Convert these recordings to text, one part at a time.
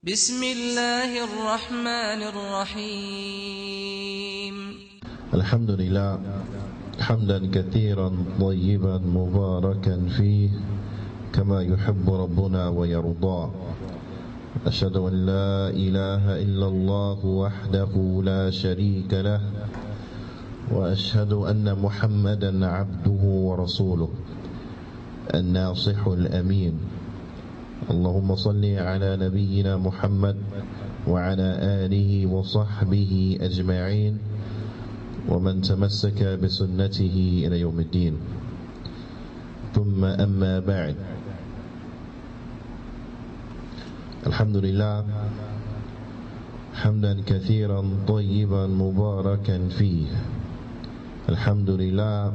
بسم الله الرحمن الرحيم الحمد لله حمدا كثيرا طيبا مباركا فيه كما يحب ربنا ويرضى. أشهد أن لا إله إلا الله وحده لا شريك له وأشهد أن محمدا عبده ورسوله الناصح الأمين. اللهم صل على نبينا محمد وعلى آله وصحبه أجمعين ومن تمسك بسنته إلى يوم الدين. ثم أما بعد. الحمد لله حمدا كثيرا طيبا مباركا فيه. Alhamdulillah.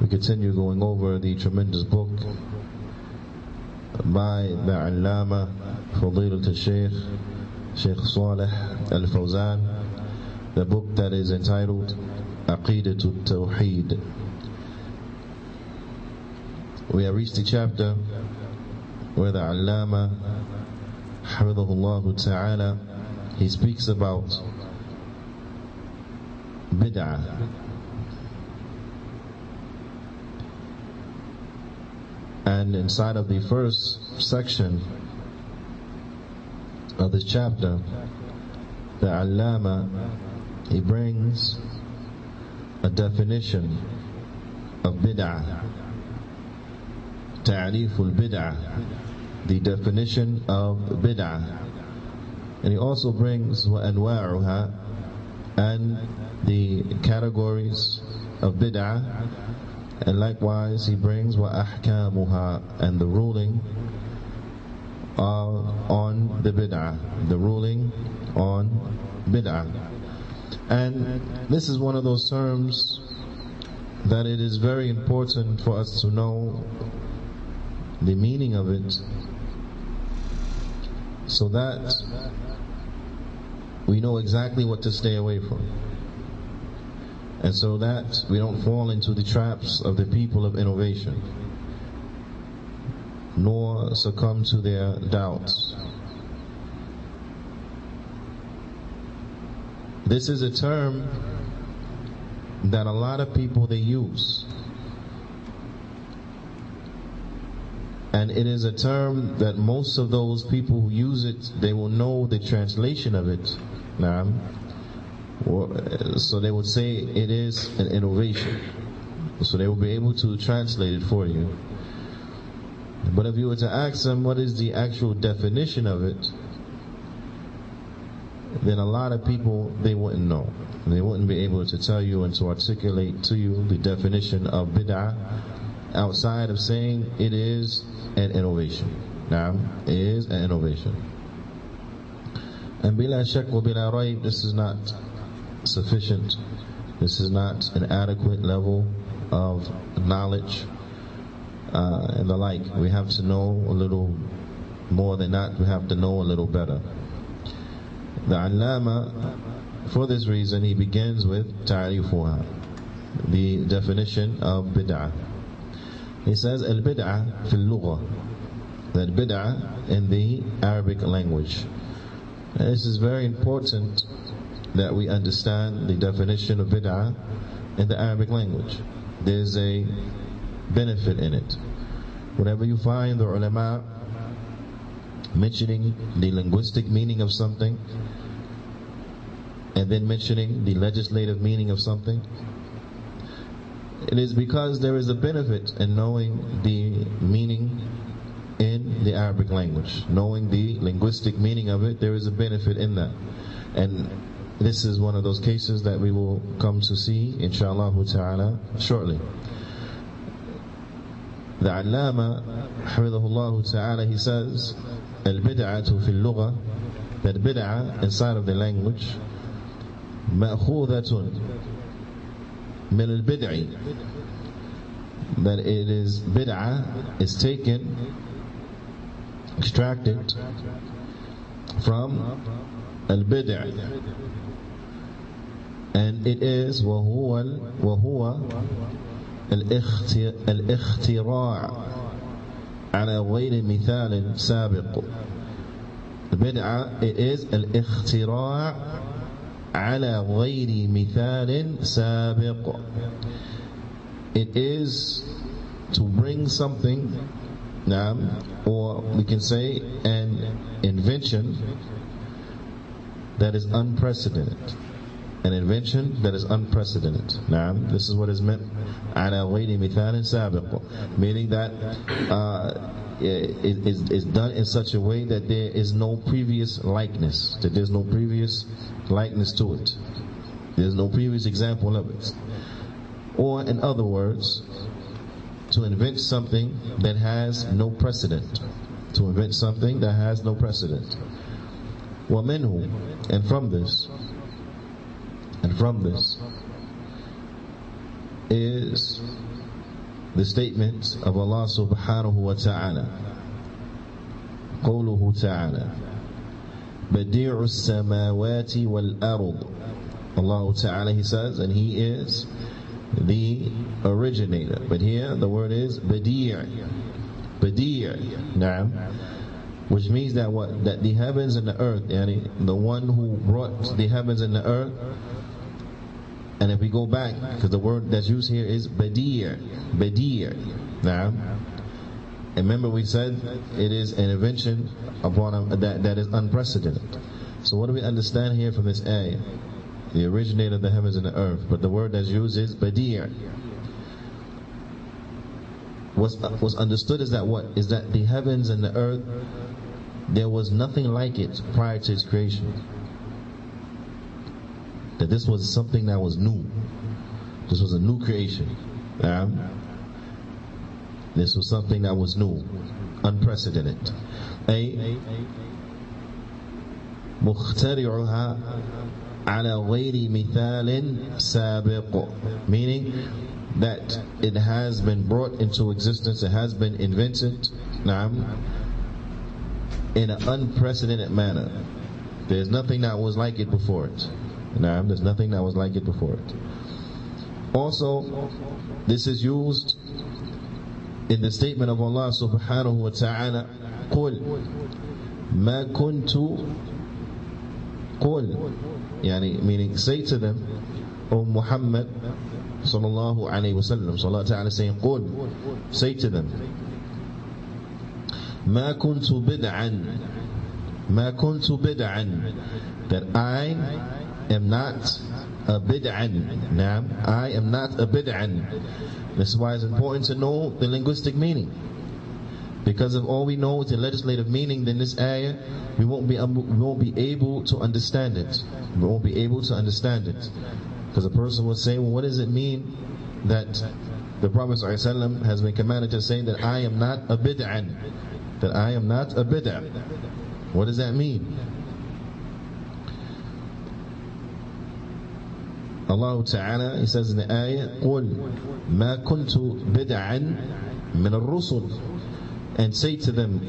We continue going over the tremendous book by the Allama Fadilat Shaykh Salih Al-Fawzan, the book that is entitled Aqeedatut Tawheed. We have reached the chapter where the Allama Hafidhahullah Ta'ala, he speaks about bid'ah. And inside of the first section of this chapter, the Allama, he brings a definition of bid'ah, ta'riful bid'ah, the definition of bid'ah. And he also brings wa anwa'uha, and the categories of bid'ah. And likewise he brings wa ahkamuha, and the ruling on the bid'ah, the ruling on bid'ah. And this is one of those terms that it is very important for us to know the meaning of it, so that we know exactly what to stay away from, and so that we don't fall into the traps of the people of innovation, nor succumb to their doubts. This is a term that a lot of people they use, and it is a term that most of those people who use it, they will know the translation of it. So they would say it is an innovation, so they will be able to translate it for you. But if you were to ask them what is the actual definition of it, then a lot of people, they wouldn't know. They wouldn't be able to tell you and to articulate to you the definition of bid'ah outside of saying it is an innovation. Now, it is an innovation. And bila shak wa bila rayb, this is not sufficient. This is not an adequate level of knowledge and the like. We have to know a little more than that. We have to know a little better. The Allama, for this reason, he begins with ta'rifuha, the definition of bid'ah. He says al-bid'ah fil lugha, that bid'ah in the Arabic language. And this is very important that we understand the definition of bid'ah in the Arabic language. There's a benefit in it. Whenever you find the ulama mentioning the linguistic meaning of something, and then mentioning the legislative meaning of something, it is because there is a benefit in knowing the meaning in the Arabic language. Knowing the linguistic meaning of it, there is a benefit in that. And this is one of those cases that we will come to see, inshallah ta'ala, shortly. The Allama, Hafidhahullah ta'ala, he says, al-bid'atu fil lugha, that bid'ah inside of the language, ma'khudhatun min al-bid'i, that it is bid'ah is taken, extracted from al-bid'i, and it is وهو الاختراع على غير مثال سابق, Bid'ah, it is al-ikhtira' ala ghayri mithalin sabiq. It is to bring something, or we can say an invention that is unprecedented. An invention that is unprecedented. This is what is meant ala ghayri mithalin sabiq, meaning that it is done in such a way that there is no previous likeness, that there's no previous likeness to it. There's no previous example of it. Or in other words, to invent something that has no precedent. To invent something that has no precedent. وَمِنْهُ, and from this is the statement of Allah subhanahu wa ta'ala. قوله تعالى بديع السماوات والأرض. Allah ta'ala, He says, and He is the originator. But here the word is Badi'. Which means that what? That the heavens and the earth, the one who brought the heavens and the earth. And if we go back, because the word that's used here is Badi'. And remember we said it is an invention upon that is unprecedented. So what do we understand here from this ayah? The originator of the heavens and the earth. But the word that's used is Badi'. What's understood is that what? Is that the heavens and the earth, there was nothing like it prior to its creation. That this was something that was new. This was a new creation. This was something that was new, unprecedented. مخترعها على غير مثال سابق, meaning that it has been brought into existence, it has been invented in an unprecedented manner. There's nothing that was like it before it. There's nothing that was like it before it. Also, this is used in the statement of Allah subhanahu wa ta'ala, قُلْ مَا كُنْتُ قُلْ, meaning say to them, O Muhammad sallallahu alayhi wa sallam. So Allah ta'ala saying, قُلْ, say to them, مَا كُنْتُ بِدْعًا, that I am not a bid'an. I am not a bid'an. This is why it's important to know the linguistic meaning. Because if all we know is the legislative meaning, then this ayah, we won't be able to understand it. We won't be able to understand it. Because a person will say, well, what does it mean that the Prophet ﷺ has been commanded to say that I am not a bid'an? That I am not a bid'ah. What does that mean? Allah Ta'ala, He says in the ayah, قُلْ مَا كُنْتُ بِدْعًا مِنَ الرُّسُلِ, and say to them,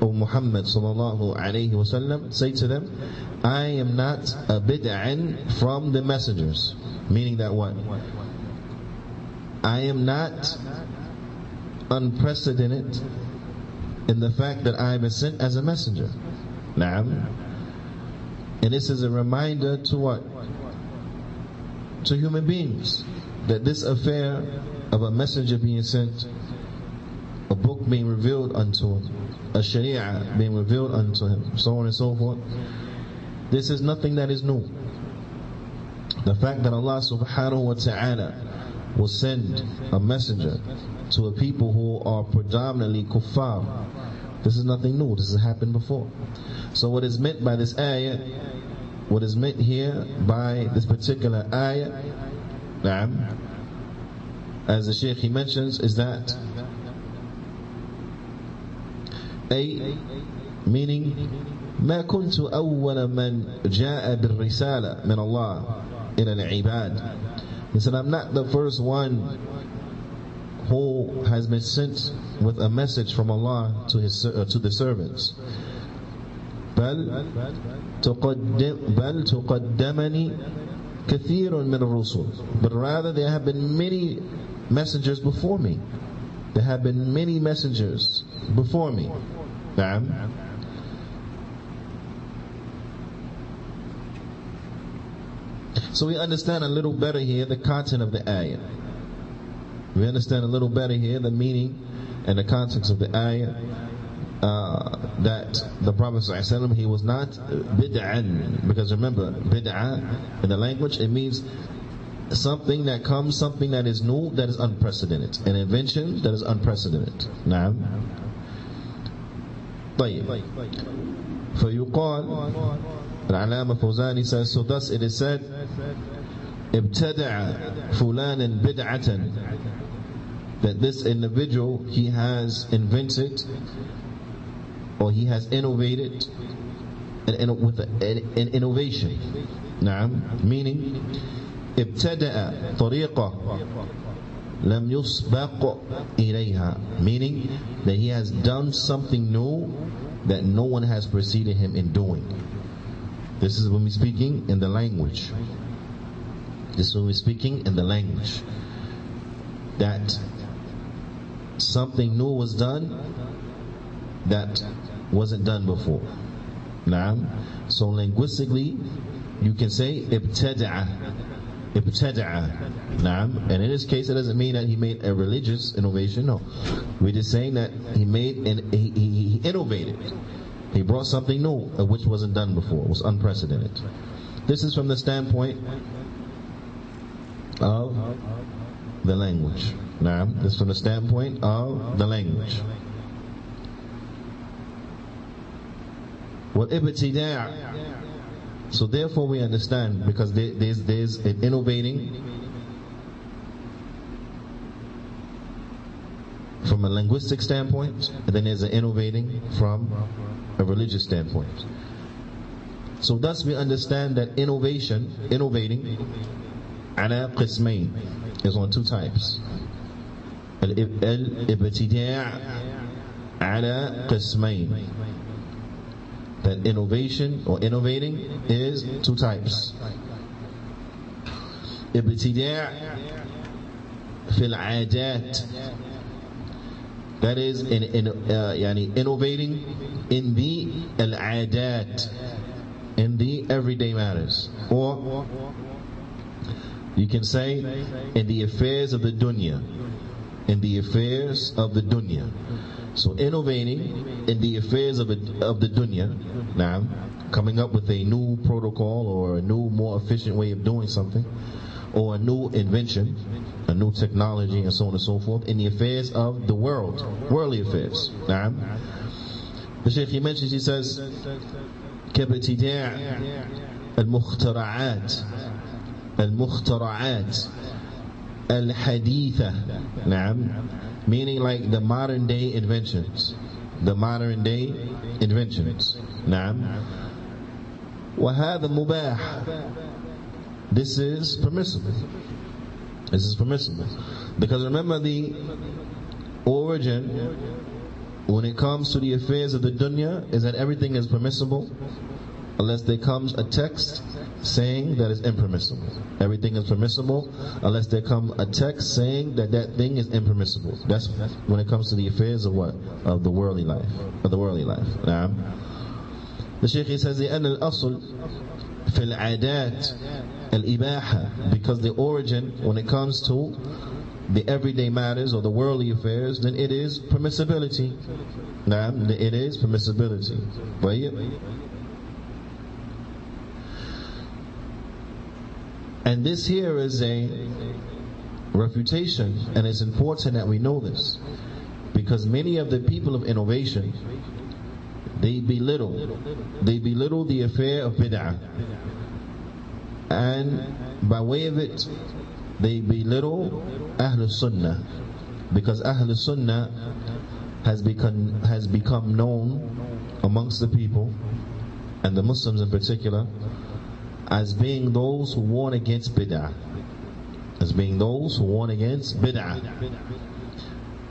O Muhammad sallallahu alayhi wa sallam, say to them, I am not a bid'an from the messengers. Meaning that what? I am not unprecedented in the fact that I am sent as a messenger. And this is a reminder to what? To human beings, that this affair of a messenger being sent, a book being revealed unto him, a sharia being revealed unto him, so on and so forth, this is nothing that is new. The fact that Allah subhanahu wa ta'ala will send a messenger to a people who are predominantly kuffar, this is nothing new. This has happened before. So what is meant by this ayah, what is meant here by this particular ayah, as the Shaykh he mentions, is that meaning ما كنت أول من جاء بالرسالة من الله إلى العباد. He said, I'm not the first one who has been sent with a message from Allah to the servants. بل تقدمني كثير من الرسل, but rather there have been many messengers before me. There have been many messengers before me. So we understand a little better here the content of the ayah. We understand a little better here the meaning and the context of the ayah. That the Prophet ﷺ, he was not bid'an, because remember, bid'ah in the language, it means something that comes, something that is new, that is unprecedented, an invention that is unprecedented. Naam. طيب. فيقال, Al-Alama Fawzani says, so thus it is said, ابتدع فلانا بدعة, that this individual, he has invented, or he has innovated with an innovation. Naam. Meaning, ابتدأ طريقة لم يسبق إليها, meaning that he has done something new that no one has preceded him in doing. This is when we're speaking in the language. This is when we're speaking in the language. That something new was done that wasn't done before. Naam. So linguistically, you can say ibtada'a. Naam. And in this case, it doesn't mean that he made a religious innovation. No, we're just saying that he innovated. He brought something new, which wasn't done before. It was unprecedented. This is from the standpoint of the language. Naam. This is from the standpoint of the language. وَالْإِبْتِدَاعِ. So therefore we understand, because there's an innovating from a linguistic standpoint, and then there's an innovating from a religious standpoint. So thus we understand that innovating, ala qismain, is on two types. Al-ibtidaa' ala qismain. That innovation or innovating is two types. Ibtidaa' fil 'adat, that is innovating in the al-'adat, in the everyday matters, or you can say in the affairs of the dunya, in the affairs of the dunya. So innovating in the affairs of the dunya, now coming up with a new protocol or a new, more efficient way of doing something, or a new invention, a new technology, and so on and so forth, in the affairs of the world, worldly affairs. Now, the Shaykh, he mentions, he says, كابتداع المخترعات الحديثة. نعم. Meaning like the modern day inventions. نعم. وهذا مباح. This is permissible. Because remember, the origin when it comes to the affairs of the dunya is that everything is permissible unless there comes a text saying that it's impermissible. Everything is permissible unless there comes a text saying that that thing is impermissible. That's when it comes to the affairs of what? Of the worldly life. Now, the Shaykh, he says, لأن الأصل في العادات الإباحة, because the origin when it comes to the everyday matters or the worldly affairs, then it is permissibility. Now, it is permissibility. And this here is a refutation, and it's important that we know this, because many of the people of innovation, they belittle the affair of bid'ah, and by way of it they belittle Ahlul Sunnah, because Ahlul Sunnah has become known amongst the people, and the Muslims in particular, as being those who warn against bid'ah.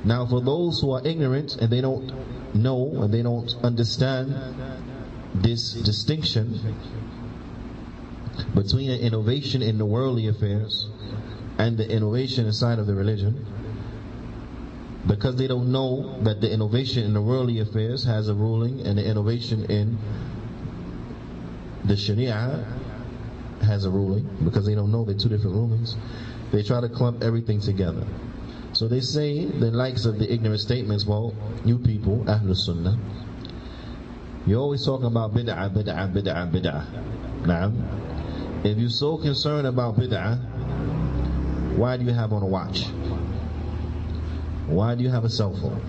Now, for those who are ignorant and they don't know and they don't understand this distinction between an innovation in the worldly affairs and the innovation inside of the religion, because they don't know that the innovation in the worldly affairs has a ruling and the innovation in the Sharia has a ruling, because they don't know they're two different rulings. They try to clump everything together. So they say the likes of the ignorant statements, well, you people, Ahlul Sunnah, you're always talking about bid'ah, bid'ah, bid'ah, bid'ah. Now, if you're so concerned about bid'ah, why do you have on a watch? Why do you have a cell phone?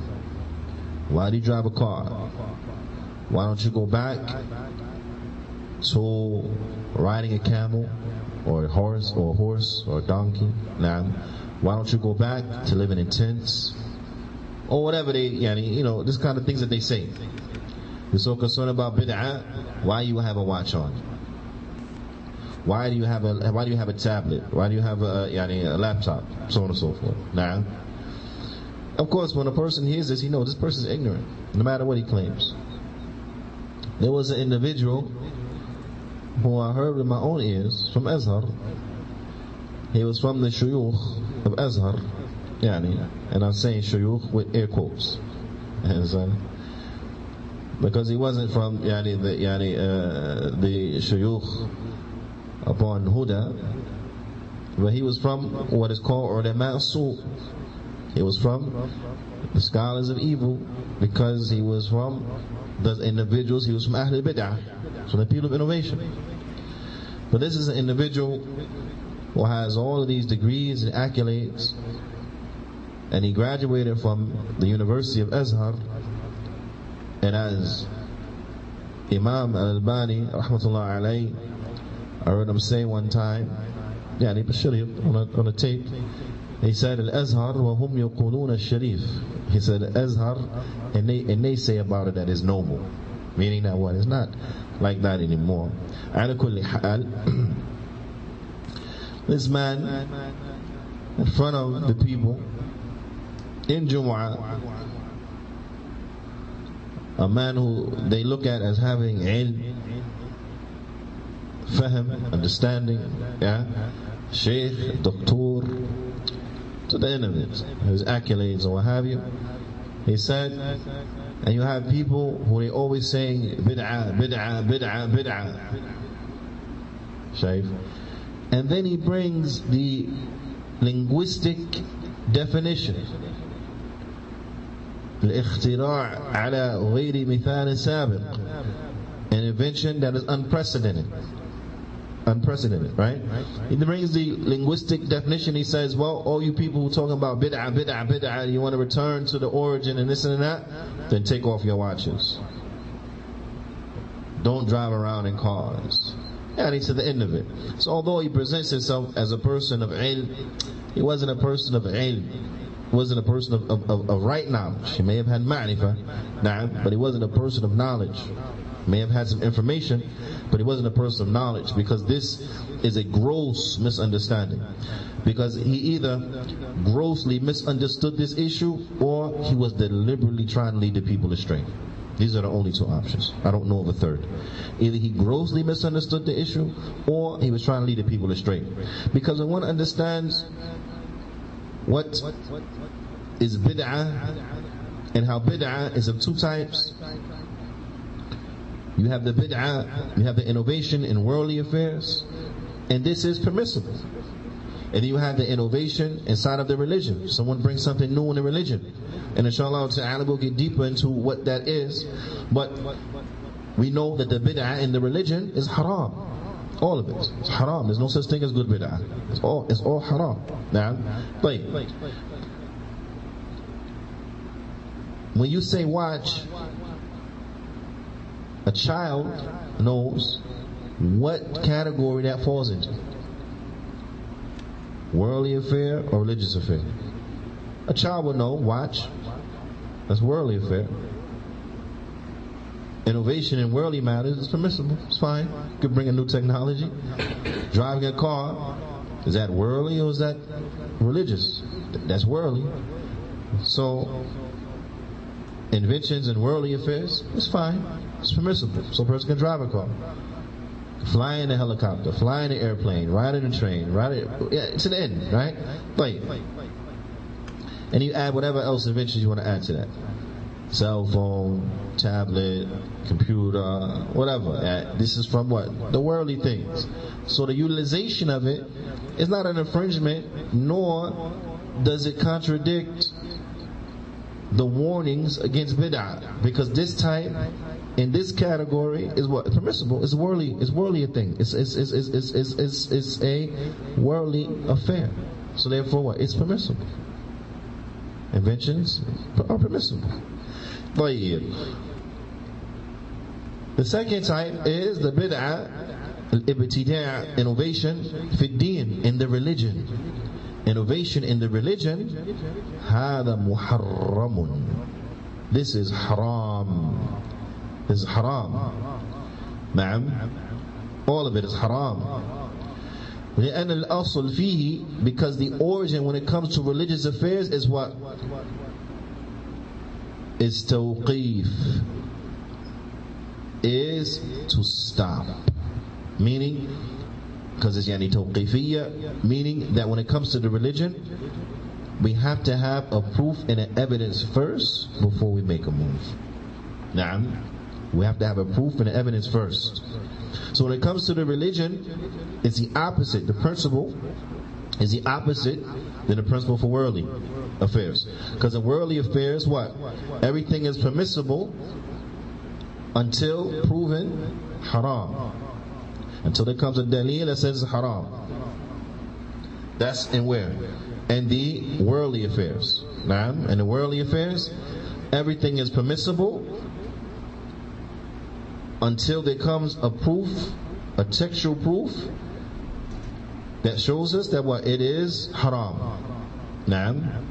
Why do you drive a car? Why don't you go back to riding a camel or a horse or a donkey? Now, why don't you go back to living in tents or whatever they, this kind of things that they say. You're so concerned about bid'ah, why you have a watch on? Why do you have a tablet? Why do you have a laptop? So on and so forth. Now, of course, when a person hears this, he knows this person is ignorant, no matter what he claims. There was an individual who I heard with my own ears from Azhar. He was from the shuyukh of Azhar, and I'm saying shuyukh with air quotes, because he wasn't from the shuyukh upon Huda, but he was from what is called ulama as-su'. He was from the scholars of evil, because he was from the individuals, he was from Ahlul Bid'ah, from the people of innovation. But this is an individual who has all of these degrees and accolades, and he graduated from the University of Azhar, and as Imam Al-Albani rahmatullah alayhi, I heard him say one time, on a tape, he said, Al-Azhar wa hum yaquluna al-Sharif. He said, Azhar, and they say about it that it's noble. Meaning that what? It's not like that anymore. Ala kulli hal, this man, in front of the people, in Jumu'ah, a man who they look at as having ilm, fahm, understanding, Sheikh, Doctor, to the end of it, his accolades or what have you. He said, and you have people who they always saying bid'ah, bid'ah, bid'ah, bid'ah. Shaykh. And then he brings the linguistic definition. الاختراع على غير مثال سابق. An invention that is unprecedented. Unprecedented, right? He brings the linguistic definition. He says, well, all you people who are talking about bid'ah, bid'ah, bid'ah, you want to return to the origin and this and that, then take off your watches. Don't drive around in cars. And he's to the end of it. So although he presents himself as a person of ilm, he wasn't a person of ilm. He wasn't a person of right knowledge. He may have had ma'rifah, but he wasn't a person of knowledge. May have had some information, but he wasn't a person of knowledge, because this is a gross misunderstanding. Because he either grossly misunderstood this issue, or he was deliberately trying to lead the people astray. These are the only two options. I don't know of a third. Either he grossly misunderstood the issue, or he was trying to lead the people astray. Because when one understands what is bid'ah, and how bid'ah is of two types, you have the bid'ah, you have the innovation in worldly affairs, and this is permissible. And then you have the innovation inside of the religion. Someone brings something new in the religion. And inshallah ta'ala we'll get deeper into what that is. But we know that the bid'ah in the religion is haram. All of it. It's haram. There's no such thing as good bid'ah. It's all haram. Now, but when you say watch, a child knows what category that falls into. Worldly affair or religious affair. A child will know, watch, that's worldly affair. Innovation in worldly matters is permissible, it's fine. You could bring a new technology. Driving a car, is that worldly or is that religious? That's worldly. So, inventions in worldly affairs, it's fine. It's permissible. So a person can drive a car, fly in a helicopter, fly in an airplane, ride in a train, it's an end, right? And you add whatever else inventions you want to add to that. cell phone, tablet, computer, whatever. This is from what? The worldly things. So the utilization of it is not an infringement, nor does it contradict the warnings against bid'ah, because this type in this category is what? Permissible. It's worldly. It's worldly a thing. It's a worldly affair. So therefore, what? It's permissible. Inventions are permissible. The second type is the bid'ah, al-ibtida', innovation, fi din, in the religion. Innovation in the religion, هذا محرم. This is haram. This is haram. Na'am. All of it is haram. لأن الأصل فيه, because the origin when it comes to religious affairs is what? Is tawqif. Is to stop. Meaning, because it's yani tawqifiyya, meaning that when it comes to the religion, we have to have a proof and an evidence first before we make a move. Na'am. We have to have a proof and an evidence first. So when it comes to the religion, it's the opposite. The principle is the opposite than the principle for worldly affairs. Because in worldly affairs, what? Everything is permissible until proven haram. Until there comes a dalil that says it's haram. That's in where? In the worldly affairs. Naam. In the worldly affairs, everything is permissible until there comes a proof, a textual proof that shows us that what? It is haram. Naam.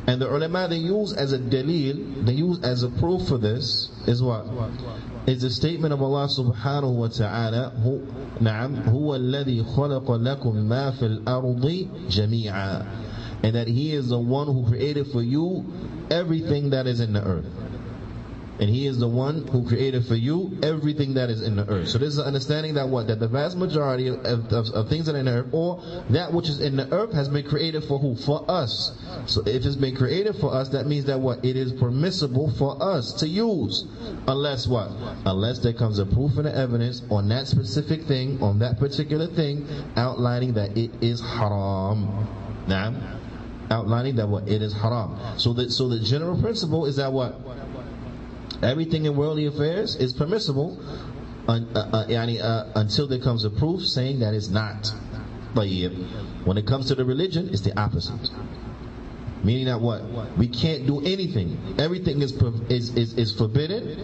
And the ulama, they use as a dalil, they use as a proof for this is what? Is the statement of Allah subhanahu wa ta'ala, نعم هو الذي خلق لكم ما في الأرض جميعا, and that He is the one who created for you everything that is in the earth. And He is the one who created for you everything that is in the earth. So this is an understanding that what? That the vast majority of things that are in the earth, or that which is in the earth, has been created for who? For us. So if it's been created for us, that means that what? It is permissible for us to use. Unless what? Unless there comes a proof and an evidence on that specific thing, on that particular thing, outlining that it is haram. Now, outlining that what? It is haram. So the general principle is that what? Everything in worldly affairs is permissible until there comes a proof saying that it's not. When it comes to the religion, it's the opposite. Meaning that what? We can't do anything. Everything is forbidden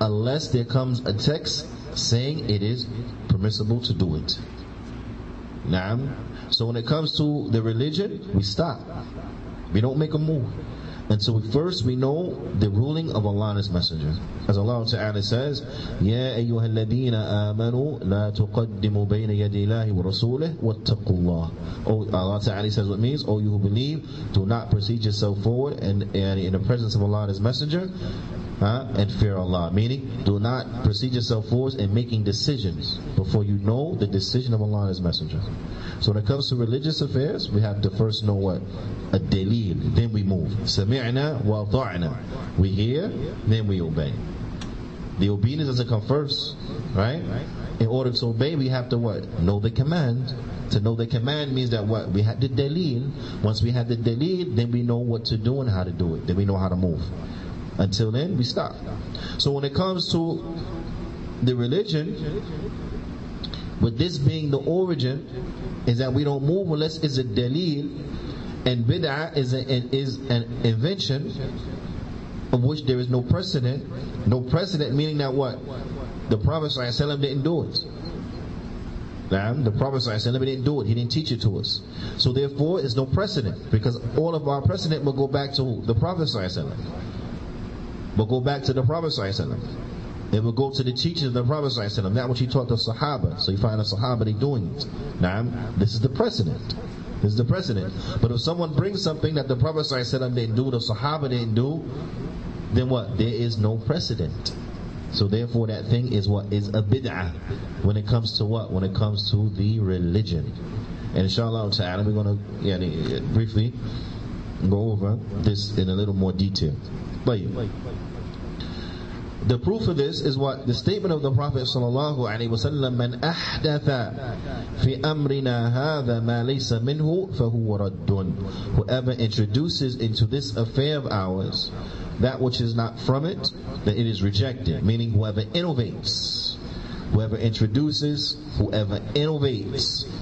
unless there comes a text saying it is permissible to do it. Naam. So when it comes to the religion, we stop. We don't make a move until first we know the ruling of Allah and His Messenger. As Allah Ta'ala says, يَا أَيُّهَا الَّذِينَ آمَنُوا لَا تُقَدِّمُوا بَيْنَ يَدِي اللَّهِ وَرَسُولِهِ وَاتَّقُوا اللَّهِ. Allah Ta'ala says what means, O you who believe, do not proceed yourself forward and in the presence of Allah and His Messenger, and fear Allah. Meaning, do not proceed yourself forward in making decisions before you know the decision of Allah and His Messenger. So when it comes to religious affairs, we have to first know what? A dalil, then we move. Sami'na wa ata'na. We hear, then we obey. The obedience doesn't come first, right? In order to obey, we have to what? Know the command. To know the command means that what? We have the dalil. Once we have the dalil, then we know what to do and how to do it. Then we know how to move. Until then, we stop. So when it comes to the religion, with this being the origin, is that we don't move unless it's a dalil, and bid'ah is an invention of which there is no precedent. No precedent meaning that what? The Prophet ﷺ didn't do it. The Prophet ﷺ didn't do it. He didn't teach it to us. So therefore, it's no precedent, because all of our precedent will go back to who? The Prophet ﷺ. Will go back to the Prophet ﷺ. It will go to the teachings of the Prophet ﷺ, not what he taught the Sahaba. So you find the Sahaba, they doing it. Now, this is the precedent. This is the precedent. But if someone brings something that the Prophet ﷺ didn't do, the Sahaba didn't do, then what? There is no precedent. So therefore that thing is what? Is a bid'ah. When it comes to what? When it comes to the religion. And inshallah ta'ala, we're going to briefly go over this in a little more detail. The proof of this is what the statement of the Prophet sallallahu alaihi wasallam: "Man ahdatha fi amrina hadha ma laysa minhu fahuwa raddun." Whoever introduces into this affair of ours that which is not from it, then it is rejected. Meaning, whoever innovates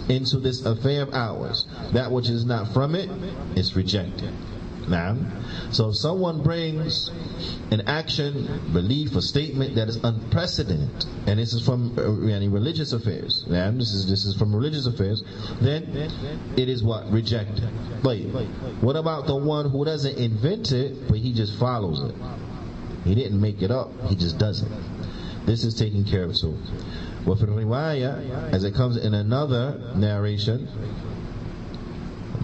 into this affair of ours that which is not from it, is rejected. Now, so if someone brings an action, belief, or statement that is unprecedented, and this is from religious affairs, this is from religious affairs, then it is what? Rejected. But what about the one who doesn't invent it, but he just follows it? He didn't make it up, he just does it. This is taken care of too. Well, for riwayah, as it comes in another narration,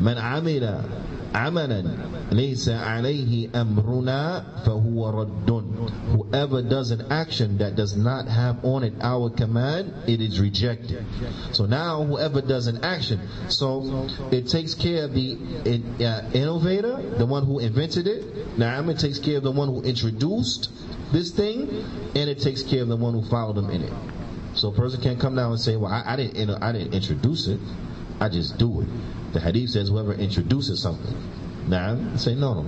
"Man amila amalan laysa alayhi amruna fahuwa raddun." Whoever does an action that does not have on it our command, it is rejected. So now whoever does an action, so it takes care of the innovator, the one who invented it. Now it takes care of the one who introduced this thing, and it takes care of the one who followed him in it. So a person can't come down and say, "Well, I didn't introduce it, I just do it." The hadith says whoever introduces something. Now, say no.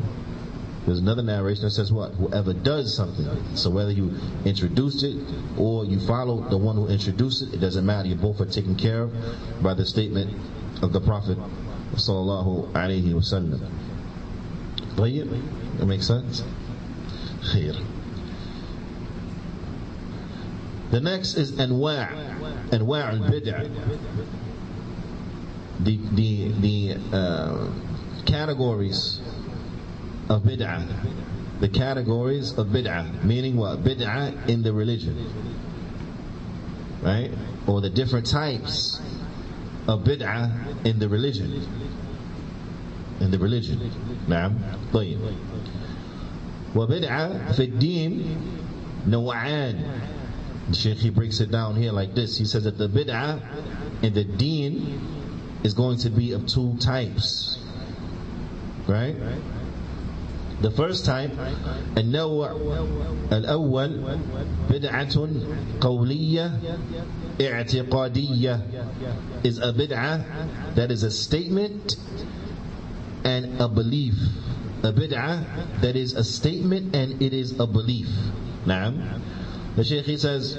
There's another narration that says what? Whoever does something. So whether you introduced it or you follow the one who introduced it, it doesn't matter. You both are taken care of by the statement of the Prophet sallallahu alaihi wasallam. That makes sense? Khair. The next is anwa' al-bid'ah. The categories of bid'ah. The categories of bid'ah, meaning what? Bid'ah in the religion, right? Or the different types of bid'ah in the religion. Naam. طيب. وبدعة في الدين نوعان. The Shaykh, he breaks it down here like this. He says that the bid'ah in the deen is going to be of two types, right? The first type, النوع الأول بدعة قولية اعتقادية, is a bid'ah that is a statement and a belief. A bid'ah that is a statement and it is a belief. Naam. The Shaykh, he says,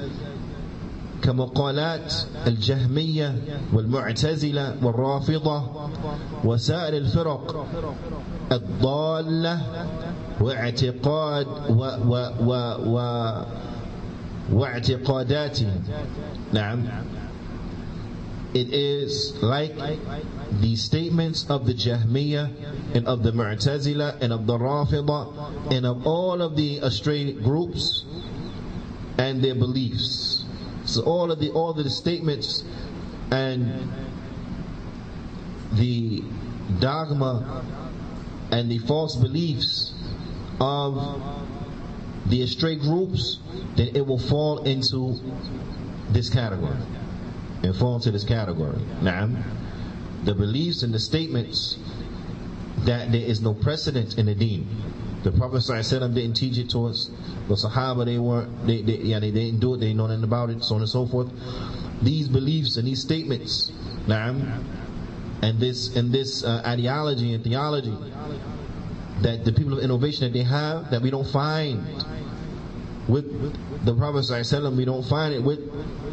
كمقالات الجهمية والمعتزلة والرافضة وسائر الفرق الضالة واعتقاداتهم. نعم. It is like the statements of the Jahmiyyah and of the Mu'tazila and of the Rafida and of all of the astray groups and their beliefs. So all of the statements and the dogma and the false beliefs of the astray groups, then it will fall into this category. Naam. The beliefs and the statements that there is no precedent in the deen. The Prophet ﷺ didn't teach it to us. The Sahaba, they didn't do it, they didn't know nothing about it, so on and so forth. These beliefs and these statements, naam, and this ideology and theology that the people of innovation that they have, that we don't find with the Prophet ﷺ, we don't find it with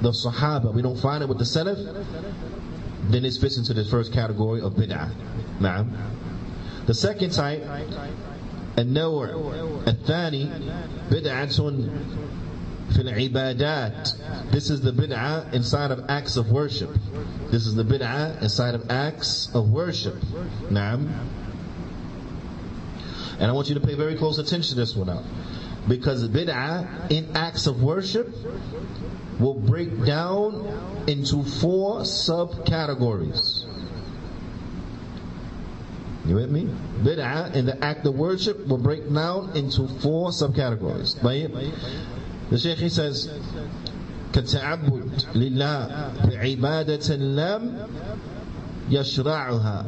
the Sahaba, we don't find it with the Salaf, then it fits into the first category of bid'ah. Naam. The second type, النوع الثاني بدعة في العبادات. This is the bid'ah inside of acts of worship. Naam. And I want you to pay very close attention to this one out, because bid'ah in acts of worship will break down into 4 subcategories. You with me? Bid'ah in the act of worship will break down into 4 subcategories. The Shaykh, he says, كَتَعَبُّدْ لِلَّهِ بِعِبَادَةٍ لَمْ يَشْرَعُهَا.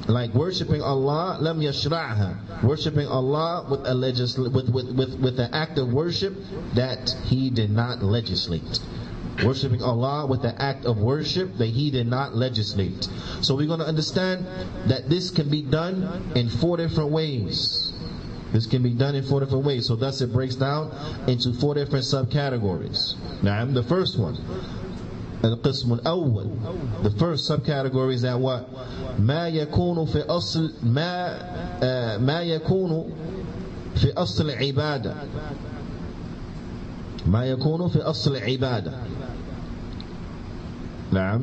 Like worshipping Allah, lam yashra'ha, worshipping Allah with an act of worship that He did not legislate. Worshipping Allah with the act of worship that He did not legislate. So we're going to understand that this can be done in 4 different ways. This can be done in 4 different ways. So thus it breaks down into 4 different subcategories. Now, the first one, القسم الأول, the first subcategory is that what? ما يكون في أصل ما يكون في أصل العبادة. ما يكون في أصل العبادة. نعم.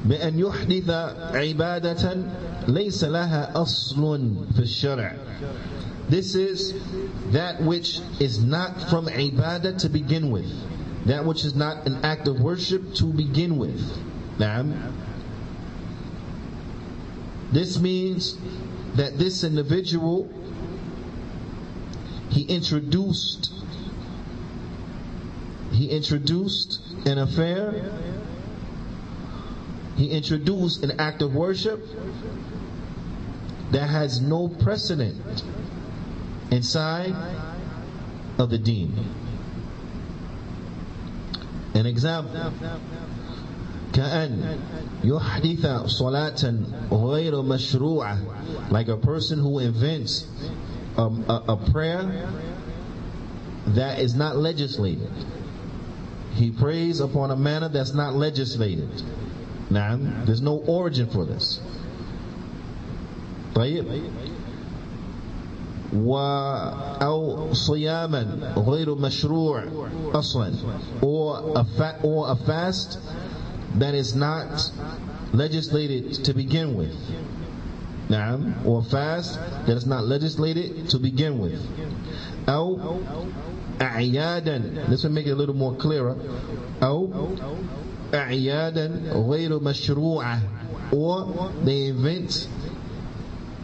بأن يحدث عبادة ليس لها أصل في الشرع. This is that which is not from ibadah to begin with. That which is not an act of worship to begin with. نعم. This means that this individual, he introduced an affair, he introduced an act of worship that has no precedent inside of the deen. An example, كأن يحدث صلاة غير مشروعة, like a person who invents a prayer that is not legislated. He prays upon a manner that's not legislated. Now, there's no origin for this. طيب. أو صياما غير مشروع أصلا, or a fast that is not legislated to begin with. Naam, or a fast that is not legislated to begin with. أو أعيادا, this will make it a little more clearer. أو أعيادا غير مشروعة, or they invent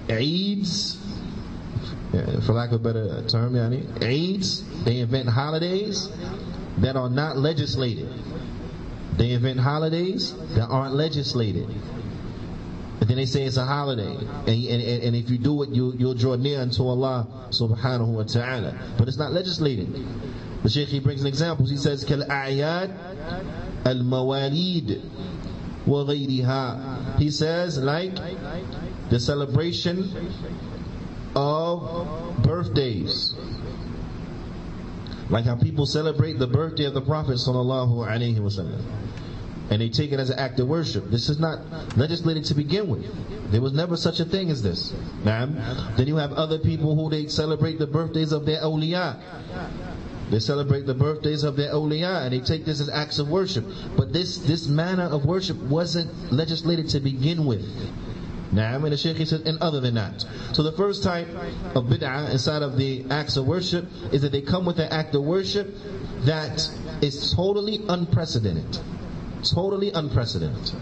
Eids, for lack of a better term, Eids, they invent holidays that are not legislated. They invent holidays that aren't legislated. And then they say it's a holiday. And if you do it, you'll draw near unto Allah subhanahu wa ta'ala. But it's not legislated. The Shaykh, he brings an example. He says, كَالْأَعْيَادِ الْمَوَالِيدِ وَغَيْرِهَا. He says, like the celebration of birthdays. Like how people celebrate the birthday of the Prophet sallallahu alaihi wasallam, and they take it as an act of worship. This is not legislated to begin with. There was never such a thing as this. Then you have other people who they celebrate the birthdays of their awliya. They celebrate the birthdays of their awliya, and they take this as acts of worship. But this manner of worship wasn't legislated to begin with. And the Shaykh said, and other than that. So the first type of bid'ah inside of the acts of worship is that they come with an act of worship that is totally unprecedented. Totally unprecedented.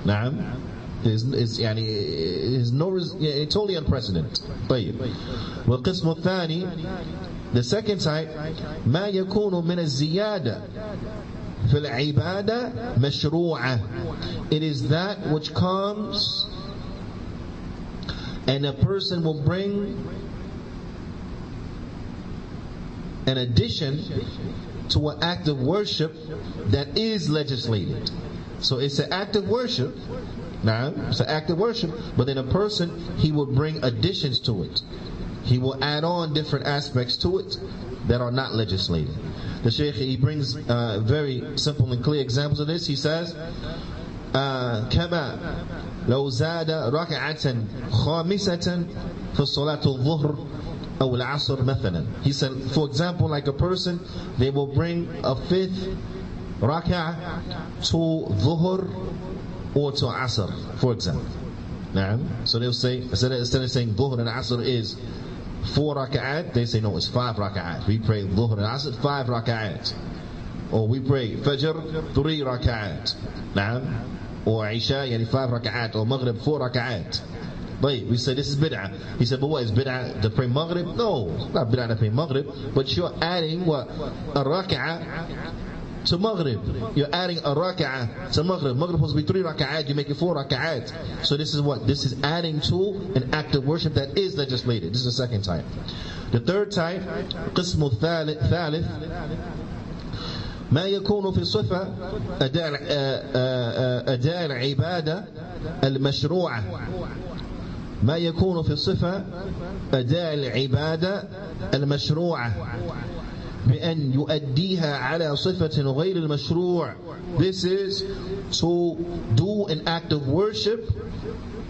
Is totally unprecedented. والقسم الثاني, the second type, ما يكون من الزيادة في العبادة مشروعة. It is that which comes, and a person will bring an addition to an act of worship that is legislated. So it's an act of worship. Now, it's an act of worship, but then a person, he will bring additions to it. He will add on different aspects to it that are not legislated. The Shaykh, he brings very simple and clear examples of this. He says, كما لو زاد ركعة خامسة في صلاة الظهر أو العصر مثلا. He said, for example, like a person, they will bring a 5th rak'ah to dhuhr or to asr, for example. So they'll say, instead of saying dhuhr and asr is 4 rak'at, they say no, it's 5 rak'at. We pray dhuhr and asr 5 rak'at, or we pray fajr 3 rak'at. Or Isha, 5 rak'at, or Maghrib 4 rak'at. We say this is bid'ah. He said, but what is bid'ah to pray Maghrib? No, it's not bid'ah to pray Maghrib, but you're adding what? A rak'ah to Maghrib, you're adding a rak'ah to Maghrib. Maghrib supposed to be 3 rak'ahs, you make it 4 rak'ahs. So this is what? This is adding to an act of worship that is legislated. This is the second type. The third type, قسم الثالث ما يكون في صفة أداء العبادة المشروعة. ما يكون في الصفة أداء العبادة المشروعة بأن يؤديها على صفة غير المشروع. This is to do an act of worship,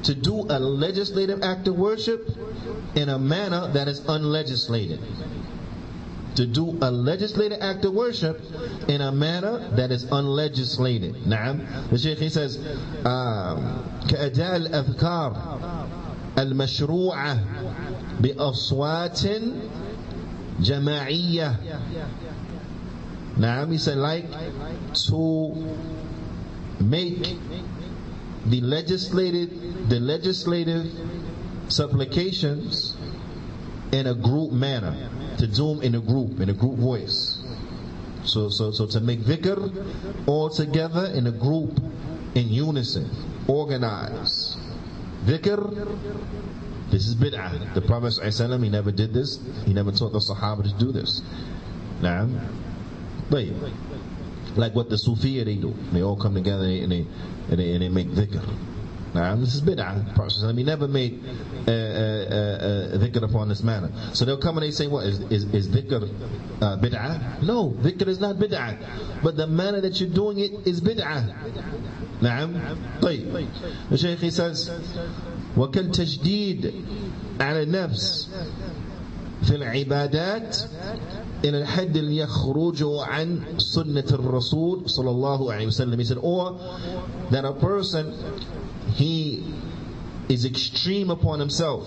to do a legislative act of worship in a manner that is unlegislated. To do a legislative act of worship in a manner that is unlegislated. نعم. The Shaykh, he says كأداء الأذكار المشروعة بأصوات جماعية. نعم. He said, like to make the legislative supplications in a group manner, to do them in a group voice. So to make dhikr all together in a group, in unison, organized. Dhikr, this is bid'ah. The Prophet ﷺ, he never did this. He never taught the Sahaba to do this. Naam. But like what the Sufiya they do. They all come together and they make dhikr. Naam. This is bid'ah. The Prophet ﷺ, he never made dhikr upon this manner. So they'll come and they say, what, is dhikr bid'ah? No, dhikr is not bid'ah. But the manner that you're doing it is bid'ah. نعم. طيب. The Shaykh, he says وكالتجديد على النفس في العبادات إلى الحد اللي يخرج عن سنة الرسول صلى الله عليه وسلم. He said, or that a person, he is extreme upon himself.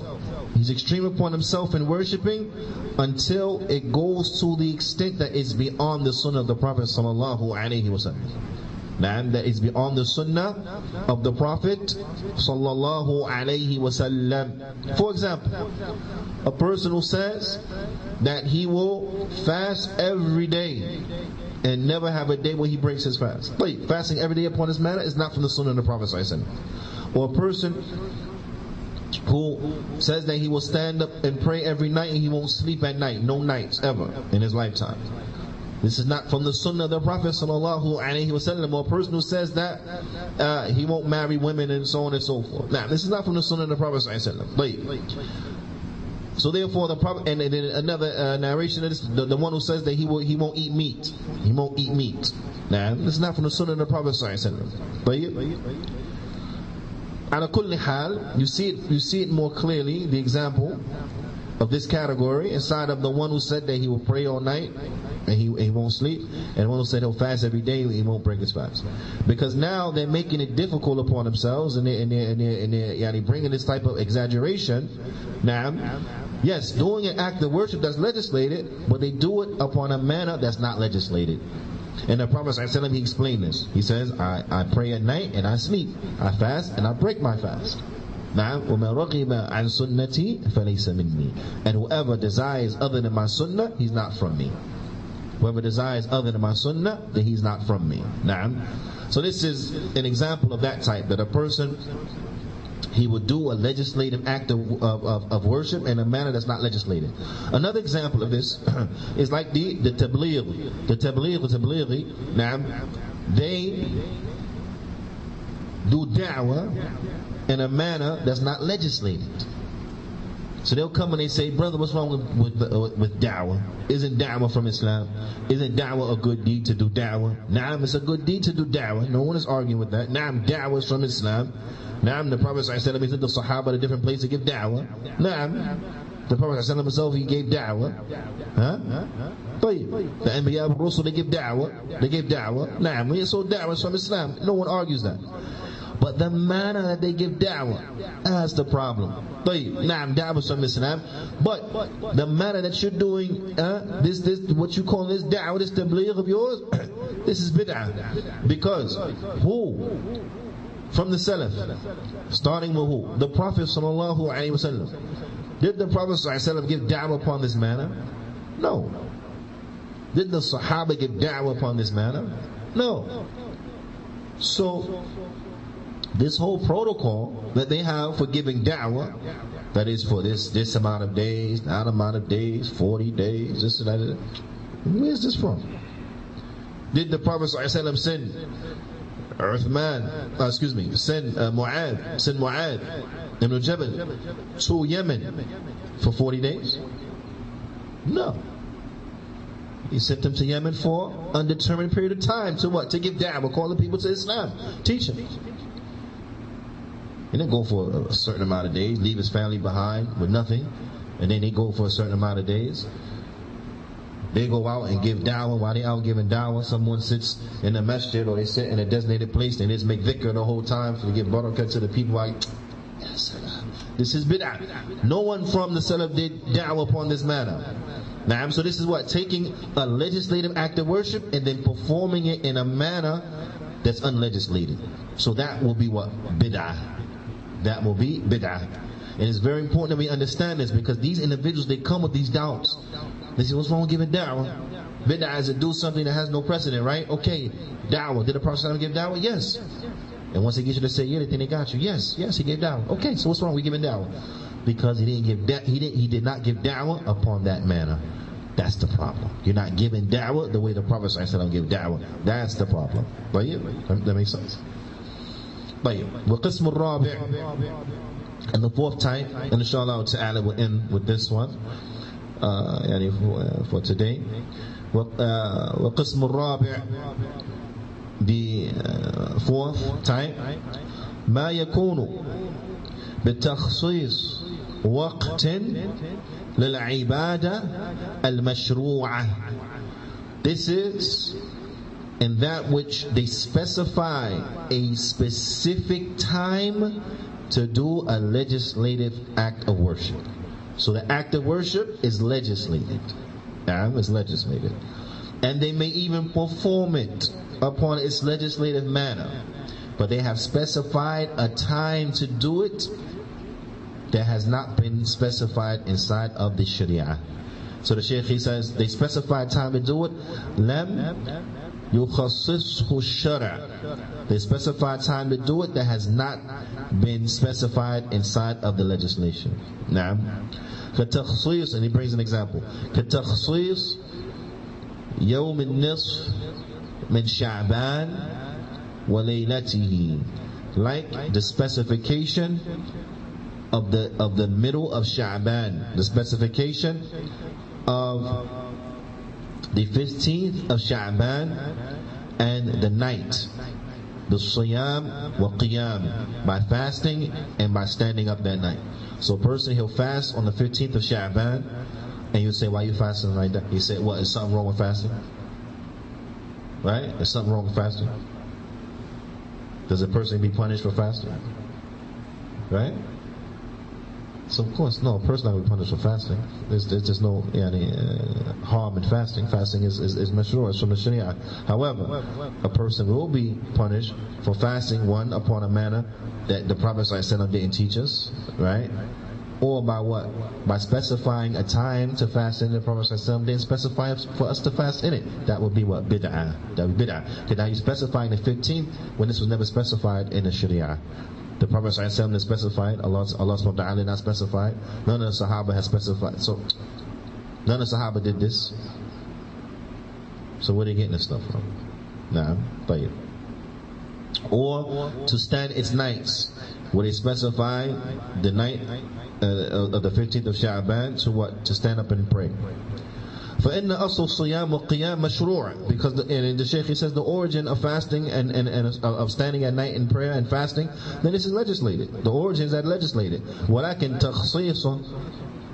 He's extreme upon himself in worshipping until it goes to the extent that it's beyond the sunnah of the Prophet sallallahu alaihi wasallam. That is beyond the sunnah of the Prophet sallallahu alaihi wasallam. For example, a person who says that he will fast every day and never have a day where he breaks his fast. Wait, fasting every day upon this manner is not from the sunnah of the Prophet sallallahu alaihi wasallam. Or a person who says that he will stand up and pray every night and he won't sleep at night, no nights ever in his lifetime. This is not from the sunnah of the Prophet sallallahu alaihi wasallam. Or a person who says that he won't marry women and so on and so forth. Now, this is not from the sunnah of the Prophet sallallahu alaihi wasallam. So therefore, the Prophet, and then another narration of this, the one who says that he won't eat meat. He won't eat meat. Now, this is not from the sunnah of the Prophet sallallahu alaihi wasallam. Ala kulli hal, you see it more clearly, the example of this category inside of the one who said that he will pray all night and he won't sleep, and the one who said he'll fast every day and he won't break his fast. Because now they're making it difficult upon themselves, and they're bringing this type of exaggeration. Now, yes, doing an act of worship that's legislated, but they do it upon a manner that's not legislated. And the Prophet ﷺ, he explained this. He says, I pray at night and I sleep. I fast and I break my fast. And whoever desires other than my sunnah, he's not from me. Whoever desires other than my sunnah, then he's not from me. So this is an example of that type, that a person, he would do a legislative act of worship in a manner that's not legislated. Another example of this is like the tabligh. The tablighi, they do da'wah in a manner that's not legislated. So they'll come and they say, brother, what's wrong with da'wah? Isn't da'wah from Islam? Isn't da'wah a good deed to do da'wah? Naam, it's a good deed to do da'wah. No one is arguing with that. Naam, da'wah is from Islam. Naam, the Prophet ﷺ, he took the Sahaba to different places to give da'wah. Naam, the Prophet ﷺ himself, he gave da'wah. The Anbiya and Rusul, they give da'wah. Naam, so da'wah is from Islam. No one argues that. But the manner that they give da'wah, that's the problem. Naam, da'wah is from Islam. But the manner that you're doing, this what you call this da'wah, this tabligh of yours, this is bid'ah. Because who? From the Salaf, starting with who? The Prophet sallallahu alaihi wasallam. Did the Prophet sallallahu alaihi wasallam give da'wah upon this manner? No. Did the Sahaba give da'wah upon this manner? No. So, this whole protocol that they have for giving da'wah, that is for this amount of days, that amount of days, 40 days, this and that, where's this from? Did the Prophet ﷺ send send Mu'adh ibn Jabal to Yemen for 40 days? No. He sent them to Yemen for an undetermined period of time. To what? To give da'wah, call the people to Islam, teach them. He didn't go for a certain amount of days, leave his family behind with nothing, and then they go for a certain amount of days. They go out and give da'wah. While they out giving da'wah, someone sits in the masjid or they sit in a designated place and they just make dhikr the whole time to give barakah to the people. Like, this is bid'ah. No one from the Salaf did da'wah upon this manner. Now, so this is what? Taking a legislative act of worship and then performing it in a manner that's unlegislated. So that will be what? Bid'ah. That will be bid'ah. And it's very important that we understand this, because these individuals, they come with these doubts. They say, what's wrong with giving da'wah? Bid'ah is to do something that has no precedent, right? Okay, da'wah. Did the Prophet give da'wah? Yes. And once they get you to say, yeah, they think they got you. Yes, he gave da'wah. Okay, so what's wrong with giving da'wah? Because he did not give da'wah upon that manner. That's the problem. You're not giving da'wah the way the Prophet gave da'wah. That's the problem. But yeah, that makes sense. But yeah, وَقِسْمُ الرَّابِعِ, and the fourth type, and inshallah ta'ala we'll end with this one for today. وَقِسْمُ الرَّابِعِ, the fourth type, مَا يَكُونُ بِتَخْصِيص وَقْتٍ لِلْعِبَادَةِ الْمَشْرُوعَةِ. This is in that which they specify a specific time to do a legislative act of worship. So the act of worship is legislated. It's legislated. And they may even perform it upon its legislative manner. But they have specified a time to do it that has not been specified inside of the Sharia. So the Shaykh, he says, they specify time to do it. Lam yukhassishu shara. They specify time to do it that has not been specified inside of the legislation. Now, katakhsis, and he brings an example. Katakhsis yawm al-nisf min Sha'ban wa laylatihi. Like the specification of the middle of Sha'ban, the specification of the 15th of Sha'ban and the night, the siyam wa qiyam, by fasting and by standing up that night. So a person, he'll fast on the 15th of Sha'ban, and you say, why are you fasting like that? You say, what, is something wrong with fasting? Right? Is something wrong with fasting? Does a person be punished for fasting? Right? So of course, no, a person not be punished for fasting. There's just no harm in fasting. Fasting is mashru', it's from the Sharia. However, a person will be punished for fasting, one, upon a manner that the Prophet ﷺ didn't teach us, right? Or by what? By specifying a time to fast in. The Prophet ﷺ didn't specify for us to fast in it. That would be what? Bid'ah. That would be bid'ah. Because now you're specifying the 15th when this was never specified in the Sharia. The Prophet ﷺ didn't specify it. Allah subhanahu wa ta'ala did not specify it. None of the Sahaba has specified. So, none of the Sahaba did this. So where are they getting this stuff from? Nah, tayyib. Or to stand its nights, where they specify the night of the 15th of Sha'ban to what? To stand up and pray. فإن أصل الصيام والقيام مشروع, because the Shaykh, he says the origin of fasting and of standing at night in prayer and fasting, then this is legislated. The origin is that legislated. ولكن تخصيصه,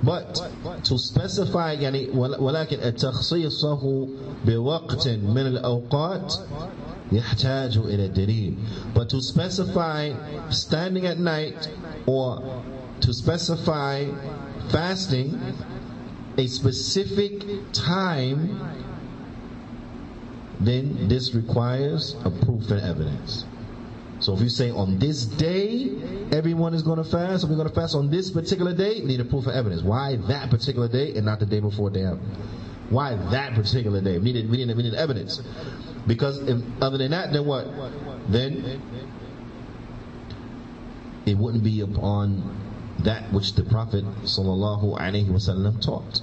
but to specify ولكن تخصيصه بوقت من الأوقات يحتاج إلى دليل. But to specify standing at night or to specify fasting a specific time, then this requires a proof and evidence. So if you say on this day everyone is going to fast, or we're going to fast on this particular day, you need a proof and evidence. Why that particular day and not the day before, day after? Why that particular day? We need evidence. Because if, other than that, then what? Then it wouldn't be upon that which the Prophet sallallahu alaihi wasallam taught.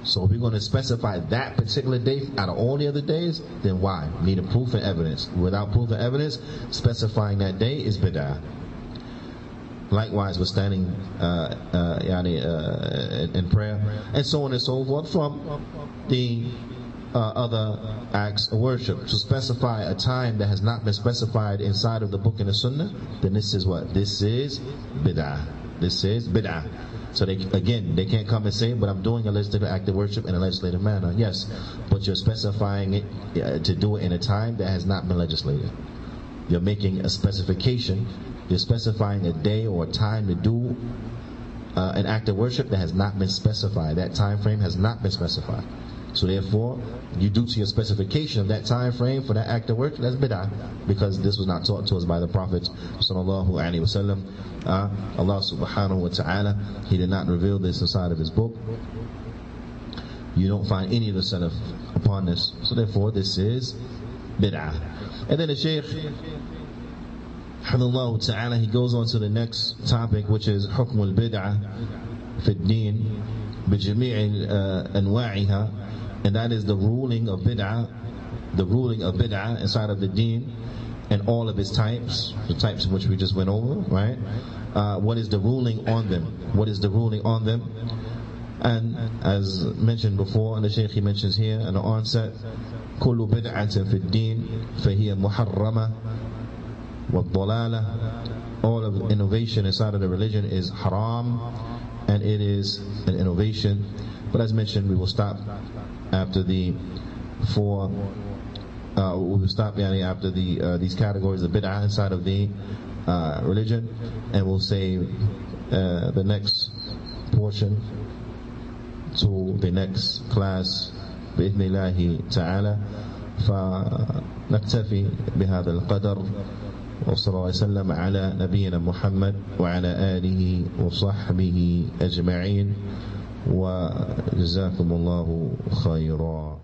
So if we're going to specify that particular day out of all the other days, then why? We need a proof and evidence. Without proof and evidence, specifying that day is bid'ah. Likewise, we're standing in prayer, and so on and so forth from the other acts of worship. To specify a time that has not been specified inside of the book and the sunnah, then this is what? This is bid'ah. This is bid'ah. So they can't come and say, but I'm doing a legislative act of worship in a legislative manner. Yes, but you're specifying it to do it in a time that has not been legislated. You're making a specification. You're specifying a day or a time to do an act of worship that has not been specified. That time frame has not been specified. So therefore, you do to your specification of that time frame for that act of worship, that's bid'ah, because this was not taught to us by the Prophet sallallahu alaihi wasallam. Allah subhanahu wa ta'ala, He did not reveal this inside of His book. You don't find any of the Salaf upon this. So therefore, this is bid'ah. And then the Shaykh Hamdulillah Ta'ala, he goes on to the next topic, which is حكم البدعة في الدين بجميع أنواعها, and that is the ruling of bid'ah inside of the deen and all of its types, the types in which we just went over, right? What is the ruling on them? What is the ruling on them? And as mentioned before, and the Shaykh he mentions here in the onset, كل بدعة في الدين فهي محرمة والضلالة, all of innovation inside of the religion is haram, and it is an innovation. But as mentioned, we will stop after the these categories of bid'ah inside of the religion, and we'll say the next portion to the next class بإذن الله تعالى. فنكتفي بهذا القدر، وصلى الله وسلم على نبينا محمد وعلى آله وصحبه أجمعين، وجزاكم الله خيرا.